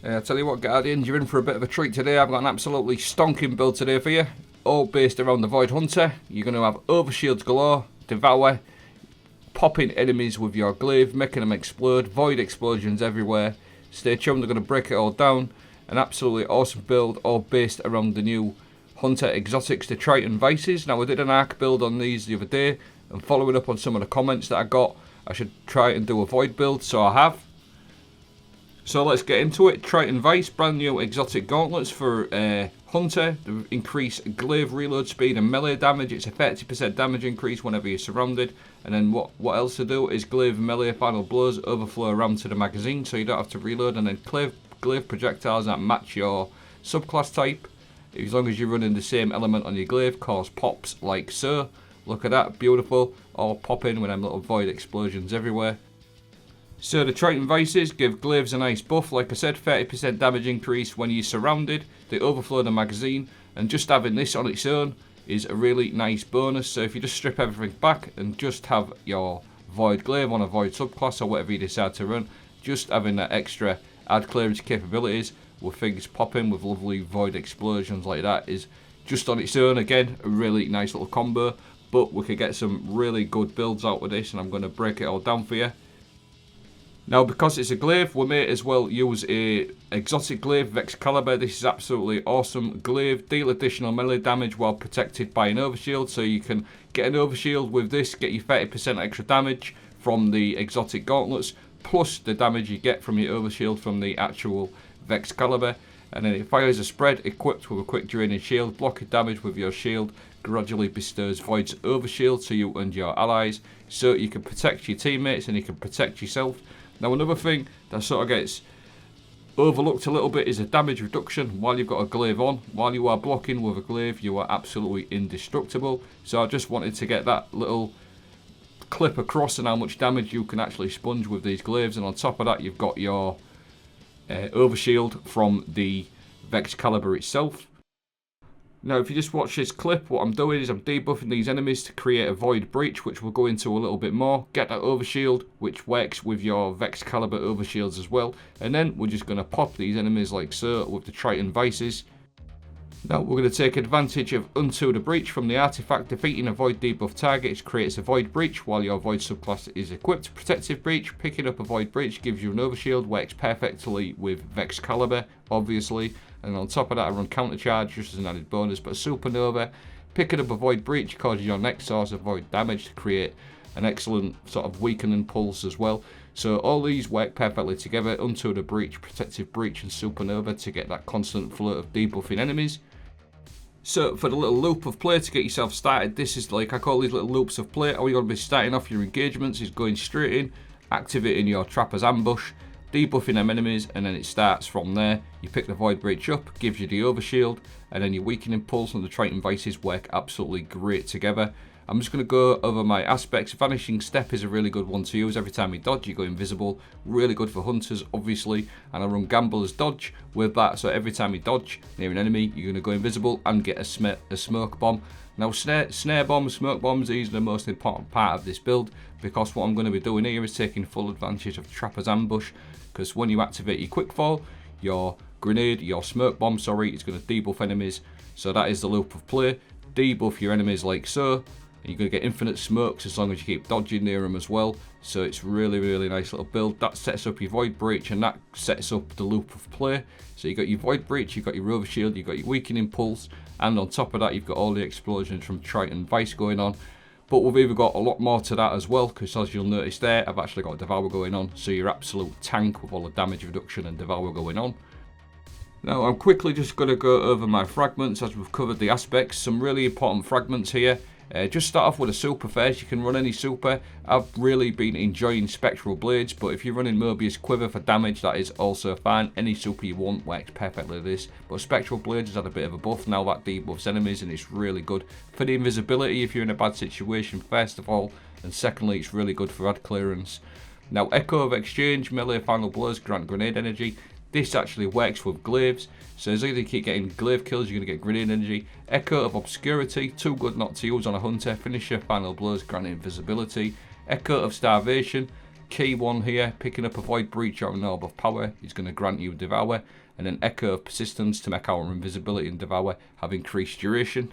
I tell you what, Guardians, you're in for a bit of a treat today. I've got an absolutely stonking build today for you, all based around the Void Hunter. You're going to have overshields galore, devour, popping enemies with your glaive, making them explode, void explosions everywhere. Stay tuned, they're going to break it all down. An absolutely awesome build, all based around the new Hunter exotics, the Triton Vices. Now, I did an arc build on these the other day, and following up on some of the comments that I got, I should try and do a void build, so I have. So let's get into it. Triton Vice, brand new exotic gauntlets for Hunter. They increase glaive reload speed and melee damage. It's a 30% damage increase whenever you're surrounded. And then what else to do is glaive melee final blows overflow around to the magazine, so you don't have to reload. And then glaive projectiles that match your subclass type, as long as you're running the same element on your glaive, cause pops like so. Look at that, beautiful. All popping with them little void explosions everywhere. So the Triton Vices give glaives a nice buff, like I said, 30% damage increase when you're surrounded. They overflow the magazine, and just having this on its own is a really nice bonus. So if you just strip everything back and just have your void glaive on a void subclass or whatever you decide to run, just having that extra add clearance capabilities with things popping with lovely void explosions like that is just on its own, again, a really nice little combo. But we could get some really good builds out with this, and I'm going to break it all down for you. Now, because it's a glaive, we may as well use a exotic glaive, Vexcalibur. This is absolutely awesome glaive. Deal additional melee damage while protected by an overshield. So you can get an overshield with this, get you 30% extra damage from the exotic gauntlets, plus the damage you get from your overshield from the actual Vexcalibur. And then it fires a spread, equipped with a quick draining shield. Blocking damage with your shield gradually bestows void's overshield to you and your allies, so you can protect your teammates and you can protect yourself. Now, another thing that sort of gets overlooked a little bit is a damage reduction while you've got a glaive on. While you are blocking with a glaive, you are absolutely indestructible. So I just wanted to get that little clip across and how much damage you can actually sponge with these glaives. And on top of that, you've got your overshield from the Vexcalibur itself. Now, if you just watch this clip, what I'm doing is I'm debuffing these enemies to create a void breach, which we'll go into a little bit more. Get that overshield, which works with your Vexcalibur overshields as well. And then we're just going to pop these enemies like so with the Triton Vices. Now, we're going to take advantage of Unto the Breach from the artifact. Defeating a void debuff target creates a void breach while your void subclass is equipped. Protective breach, picking up a void breach gives you an overshield, works perfectly with Vexcalibur, obviously. And on top of that, I run countercharge just as an added bonus. But supernova, picking up a void breach causes your next source of void damage to create an excellent sort of weakening pulse as well. So all these work perfectly together. Unto the breach, protective breach, and supernova to get that constant flow of debuffing enemies. So for the little loop of play to get yourself started, this is like, I call these little loops of play. How you're going to be starting off your engagements is going straight in, activating your trapper's ambush, debuffing them enemies, and then it starts from there. You pick the void breach up, gives you the overshield, and then your weakening pulse and the Triton Vices work absolutely great together. I'm just going to go over my aspects. Vanishing Step is a really good one to use. Every time you dodge, you go invisible. Really good for hunters, obviously. And I run Gambler's Dodge with that. So every time you dodge near an enemy, you're going to go invisible and get a smoke bomb. Now, snare bombs, smoke bombs, these are the most important part of this build, because what I'm going to be doing here is taking full advantage of Trapper's Ambush, because when you activate your quickfall, your smoke bomb, is going to debuff enemies. So that is the loop of play. Debuff your enemies like so. You're going to get infinite smokes as long as you keep dodging near them as well. So it's really, really nice little build. That sets up your void breach, and that sets up the loop of play. So you've got your void breach, you've got your overshield, you've got your weakening pulse, and on top of that you've got all the explosions from Triton Vice going on. But we've even got a lot more to that as well, because as you'll notice there, I've actually got a devour going on. So you're absolute tank with all the damage reduction and devour going on. Now, I'm quickly just going to go over my fragments as we've covered the aspects. Some really important fragments here. Just start off with a super first. You can run any super. I've really been enjoying Spectral Blades, but if you're running Mobius Quiver for damage, that is also fine. Any super you want works perfectly with this. But Spectral Blades has had a bit of a buff now that debuffs enemies, and it's really good for the invisibility if you're in a bad situation, first of all. And secondly, it's really good for ad clearance. Now, Echo of Exchange, melee final blows grant grenade energy. This actually works with glaives, so as long as you keep getting glaive kills, you're going to get grenade energy. Echo of Obscurity, too good not to use on a hunter. Finisher final blows grant invisibility. Echo of Starvation, key one here, picking up a void breach or an orb of power is going to grant you devour, and an echo of persistence to make our invisibility and devour have increased duration.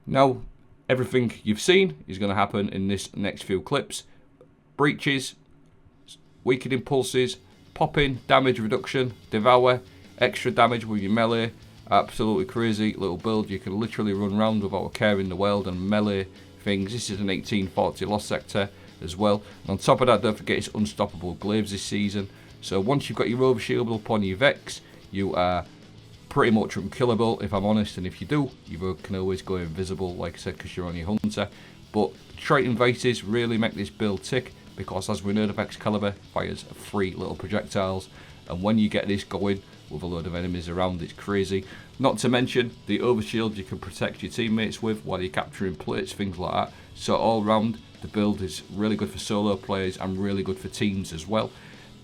Now, everything you've seen is going to happen in this next few clips. Breaches, weakening pulses, popping, damage reduction, devour, extra damage with your melee. Absolutely crazy little build. You can literally run around without a care in the world and melee things. This is an 1840 lost sector as well. And on top of that, don't forget it's unstoppable glaives this season. So once you've got your overshield up on your Vex, you are pretty much unkillable, if I'm honest. And if you do, you can always go invisible, like I said, because you're on your Hunter. But Triton Vices really make this build tick, because as we know, the Vexcalibur fires 3 little projectiles. And when you get this going with a load of enemies around, it's crazy. Not to mention the overshield you can protect your teammates with while you're capturing plates, things like that. So all round, the build is really good for solo players and really good for teams as well.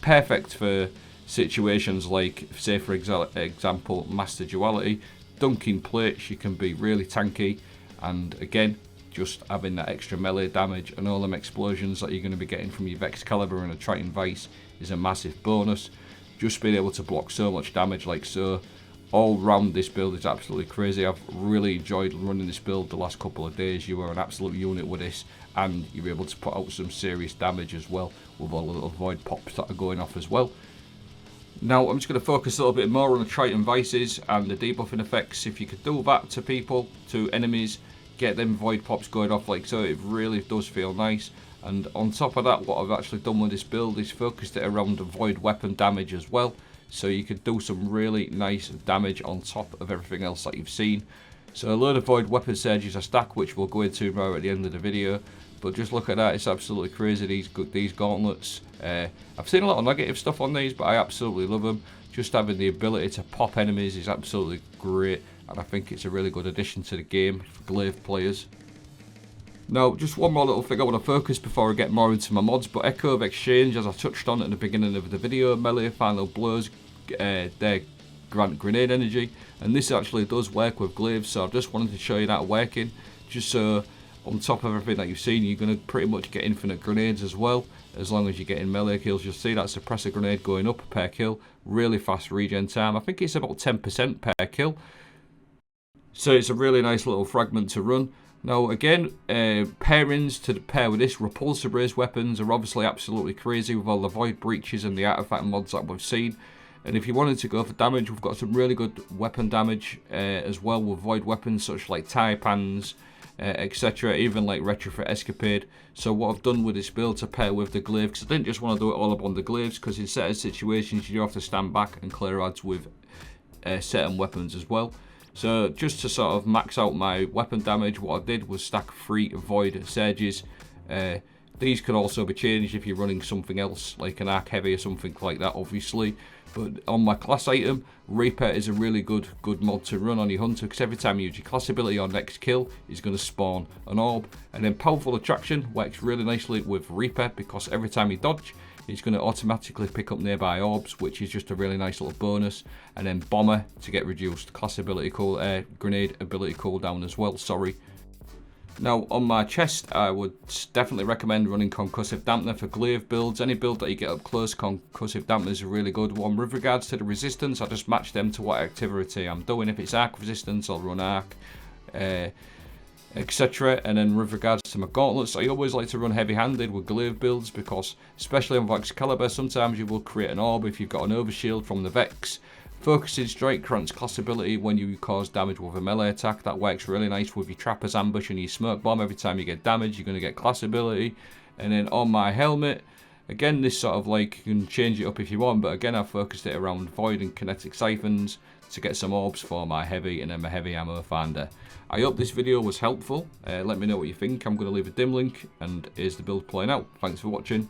Perfect for situations like, say for example, Master Duality. Dunking plates, you can be really tanky, and again, just having that extra melee damage and all them explosions that you're going to be getting from your Vexcalibur and a Triton Vice is a massive bonus. Just being able to block so much damage like so, all round this build is absolutely crazy. I've really enjoyed running this build the last couple of days. You are an absolute unit with this, and you're able to put out some serious damage as well with all the little void pops that are going off as well. Now I'm just going to focus a little bit more on the Triton Vices and the debuffing effects. If you could do that to people, to enemies, get them void pops going off like so, it really does feel nice. And on top of that, what I've actually done with this build is focused it around the void weapon damage as well, so you could do some really nice damage on top of everything else that you've seen. So a load of void weapon surges are stacked, which we'll go into more at the end of the video. But just look at that, it's absolutely crazy, these gauntlets. I've seen a lot of negative stuff on these, but I absolutely love them. Just having the ability to pop enemies is absolutely great, and I think it's a really good addition to the game for glaive players. Now, just one more little thing I want to focus before I get more into my mods, but Echo of Exchange, as I touched on at the beginning of the video, melee final blows, they grant grenade energy, and this actually does work with glaives, so I just wanted to show you that working, just so on top of everything that you've seen, you're going to pretty much get infinite grenades as well, as long as you're getting melee kills. You'll see that suppressor grenade going up per kill, really fast regen time. I think it's about 10% per kill, so it's a really nice little fragment to run. Now again, pairings to pair with this, repulsor raised weapons are obviously absolutely crazy with all the void breaches and the artifact mods that we've seen. And if you wanted to go for damage, we've got some really good weapon damage as well with void weapons such like taipans, etc. Even like retrofit escapade. So what I've done with this build to pair with the glaive, because I didn't just want to do it all up on the glaives, because in certain situations you do have to stand back and clear odds with certain weapons as well. So just to sort of max out my weapon damage, what I did was stack 3 void surges. These can also be changed if you're running something else, like an arc heavy or something like that, obviously. But on my class item, Reaper is a really good mod to run on your Hunter, because every time you use your class ability on next kill, he's going to spawn an orb. And then Powerful Attraction works really nicely with Reaper, because every time you dodge, he's going to automatically pick up nearby orbs, which is just a really nice little bonus. And then Bomber to get reduced class ability grenade ability cooldown as well, sorry. Now on my chest, I would definitely recommend running Concussive Dampener for glaive builds. Any build that you get up close, Concussive Dampener is a really good one. With regards to the resistance, I just match them to what activity I'm doing. If it's arc resistance, I'll run arc, etc. And then with regards to my gauntlets, I always like to run heavy-handed with glaive builds, because especially on Vexcalibur, sometimes you will create an orb if you've got an overshield from the Vex. Focusing Strike grants class ability when you cause damage with a melee attack. That works really nice with your Trapper's Ambush and your Smoke Bomb. Every time you get damage, you're going to get class ability. And then on my helmet, again, this sort of like, you can change it up if you want, but again, I've focused it around Void and Kinetic Siphons to get some orbs for my heavy and then my heavy ammo finder. I hope this video was helpful. Let me know what you think. I'm going to leave a dim link, and here's the build playing out. Thanks for watching.